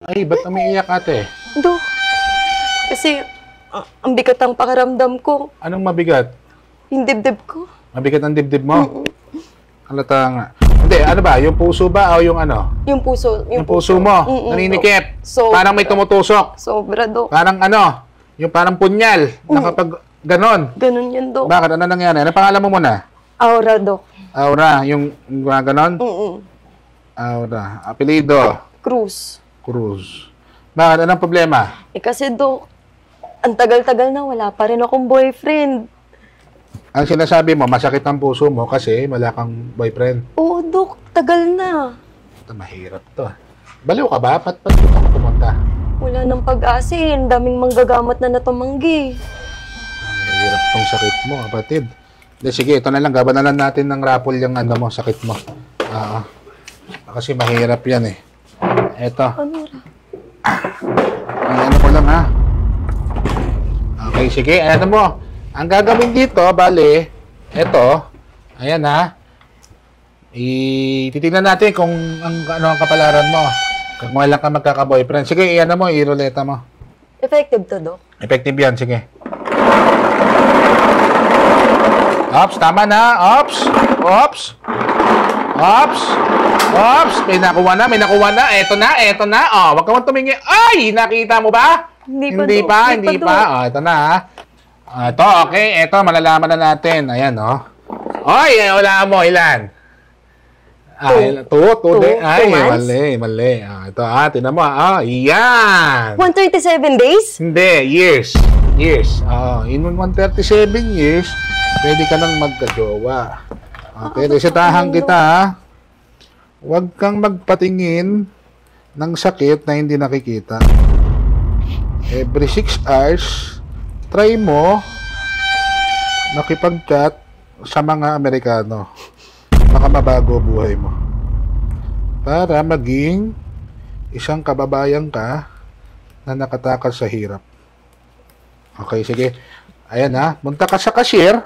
Ay, ba't umiiyak ate? Dok, kasi ang bigat ang pakiramdam ko. Anong mabigat? Yung dibdib ko. Mabigat ang dibdib mo? Halata nga. Hindi, ano ba? Yung puso ba o yung ano? Yung puso. Yung puso mo? Naninikip? Parang may tumutusok? Sobra, Dok. Parang ano? Yung parang punyal? Nakapag ganon? Ganon yan, Dok. Bakit? Ano nangyari? Ano pangalan mo muna? Aura, Dok. Aura. Yung ganon? Aura. Apelido? Cruz. Cruz. Bakit? Anong problema? Kasi, Dok, ang tagal-tagal na wala pa rin akong boyfriend. Ang sinasabi mo, masakit ang puso mo kasi wala kang boyfriend. Oo, Dok. Tagal na. Ito, mahirap to. Baliw ka ba? Ba't dito ka pumunta? Wala nang pag-asa eh. Ang daming manggagamat na natumanggi. Mahirap tong sakit mo, kapatid. De, sige, ito na lang. Gabanalan natin ng rapol yung ano mo, sakit mo. Kasi mahirap yan eh. Ito. Ano ra? Ano ko lang ha. Okay, sige. Ano mo? Ang gagawin dito, bale, ito. Ayan ha. Titignan natin kung ano ang kapalaran mo. Kung wala ka magkaka-boyfriend. Sige, iyan mo, iruleta mo. Effective to, Dok. Effective yan, sige. Ops, tama na. Ops. Ops. Ops. Ops. May nakuha na, may nakuha na. Eto na. Oh, wag ka man tumingin. Ay, nakita mo ba? Hindi pa. Oh, ito na ha. Ito, okay. Ito, malalaman na natin. Ayan, oh. Oy, wala mo. Ilan? Two day. Ay, mali. Ito, tinan mo. Iyan. 137 days? Hindi, years. In 137 years, pwede ka nang magka-jowa. Okay, resetahan kita, ha? Huwag kang magpatingin ng sakit na hindi nakikita. Every 6 hours, try mo makipag-chat sa mga Amerikano. Baka mabago buhay mo. Para maging isang kababayan ka na nakatakas sa hirap. Okay, sige. Ayan ha. Munta ka sa cashier.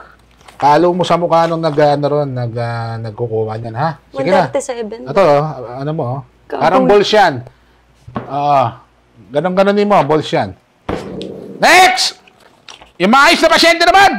Palo mo sa mukha nung nagkukuha niyan ha. Sige 137. Na. Ito, ano mo. Parang balls yan. Ganon-ganon mo, balls yan. Next! Yung maayos na pasyente naman!